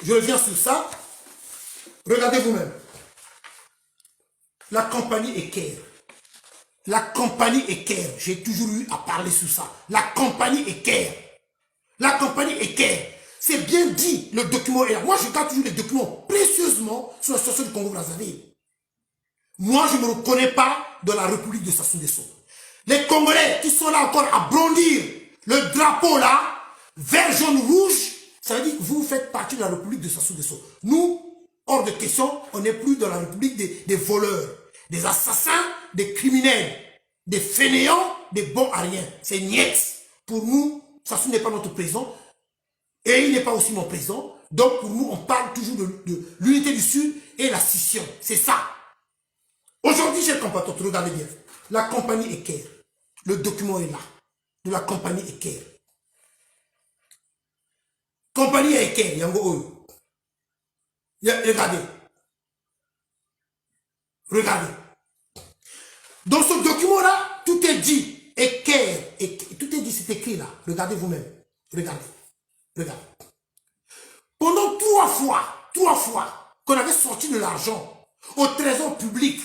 Je reviens sur ça. Regardez vous-même. La compagnie Eker. La compagnie Eker. J'ai toujours eu à parler sur ça. La compagnie Eker. La compagnie Eker. C'est bien dit, le document est là. Moi, je garde toujours les documents précieusement sur la situation du Congo-Brazzaville. Moi, je ne me reconnais pas dans la République de Sassou Nguesso. Les Congolais qui sont là encore à brandir le drapeau là, vert, jaune, rouge, ça veut dire que vous faites partie de la République de Sassou Nguesso. Nous, hors de question, on n'est plus dans la République des voleurs, des assassins, des criminels, des fainéants, des bons à rien. C'est niet. Pour nous, Sassou n'est pas notre président et il n'est pas aussi mon président. Donc pour nous, on parle toujours de l'unité du Sud et la scission. C'est ça. Aujourd'hui, chers compatriotes, regardez bien. La compagnie Eker. Le document est là. De la compagnie Eker. Compagnie Eker, Yango Oyo. Regardez. Regardez. Dans ce document-là, tout est dit. Eker. Tout est dit, c'est écrit là. Regardez vous-même. Regardez. Regardez. Pendant trois fois, qu'on avait sorti de l'argent au trésor public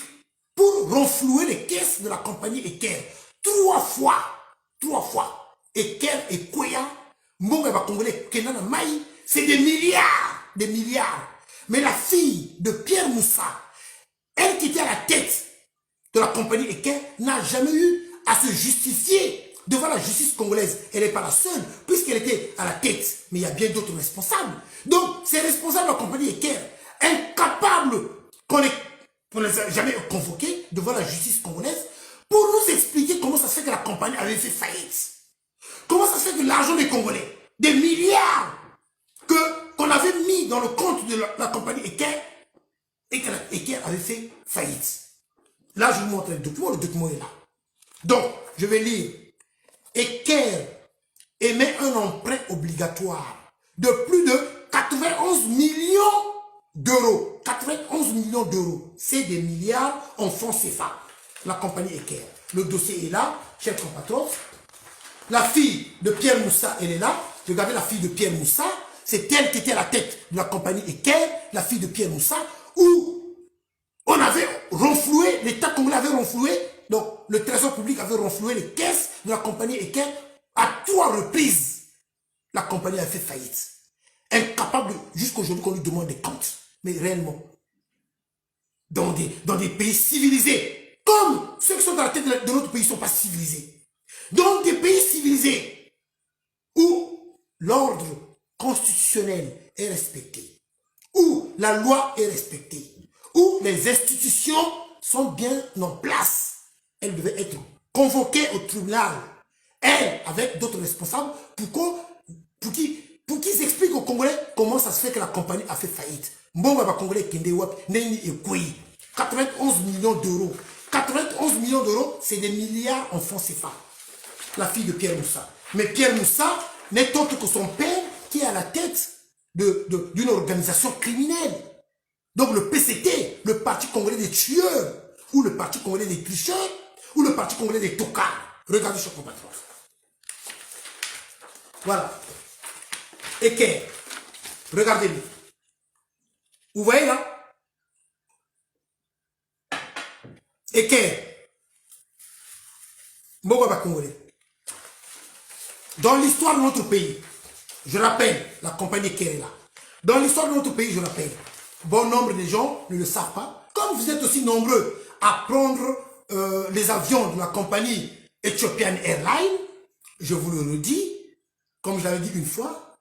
pour renflouer les caisses de la compagnie Eker. Trois fois. Eker et Koya, Mbonga va Congolais, Kenana Maï, c'est des milliards. Mais la fille de Pierre Moussa, elle qui était à la tête de la compagnie Eker, n'a jamais eu à se justifier devant la justice congolaise. Elle n'est pas la seule, puisqu'elle était à la tête. Mais il y a bien d'autres responsables. Donc, ces responsables de la compagnie Eker, incapables qu'on ne les a jamais convoqués devant la justice congolaise, pour nous expliquer comment ça se fait que la compagnie avait fait faillite. Comment ça se fait que l'argent des Congolais, des milliards qu'on avait mis dans le compte de la compagnie Eker, et que Eker avait fait faillite. Là, je vous montre le document est là. Donc, je vais lire. Eker émet un emprunt obligatoire de plus de 91 millions d'euros. 91 millions d'euros. C'est des milliards en francs CFA. La compagnie Eker. Le dossier est là, chers compatriotes. La fille de Pierre Moussa, elle est là. Regardez la fille de Pierre Moussa. C'est elle qui était à la tête de la compagnie Eker, la fille de Pierre Moussa, où on avait renfloué, l'État congolais avait renfloué, donc le trésor public avait renfloué les caisses de la compagnie Eker à 3 reprises. La compagnie a fait faillite. Incapable jusqu'à aujourd'hui qu'on lui demande des comptes. Mais réellement, dans des pays civilisés, comme ceux qui sont dans la tête de notre pays ne sont pas civilisés. Dans des pays civilisés où l'ordre constitutionnel est respecté, où la loi est respectée, où les institutions sont bien en place, elles devaient être convoquées au tribunal, elles, avec d'autres responsables, pour qu'ils expliquent aux Congolais comment ça se fait que la compagnie a fait faillite. Mbonga va Congolais Kende Wap, Neni Ekouyi, 91 millions d'euros. 91 millions d'euros, c'est des milliards en francs CFA. La fille de Pierre Moussa. Mais Pierre Moussa n'est autre que son père qui est à la tête d'une organisation criminelle. Donc le PCT, le Parti congolais des tueurs, ou le Parti congolais des tricheurs, ou le Parti congolais des tocards. Regardez ce compatriote. Voilà. Eker. Regardez-le. Vous voyez là? Eker. Mbonga Congolais. Dans l'histoire de notre pays, je rappelle, la compagnie Eker est là. Dans l'histoire de notre pays, je rappelle, bon nombre de gens ne le savent pas. Comme vous êtes aussi nombreux à prendre les avions de la compagnie Ethiopian Airlines, je vous le redis, comme je l'avais dit une fois,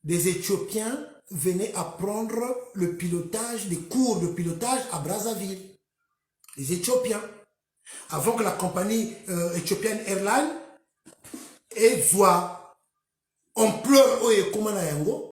des Éthiopiens venaient apprendre le pilotage, des cours de pilotage à Brazzaville. Les Éthiopiens. Avant que la compagnie Ethiopian Airlines ait on pleure, comment yango,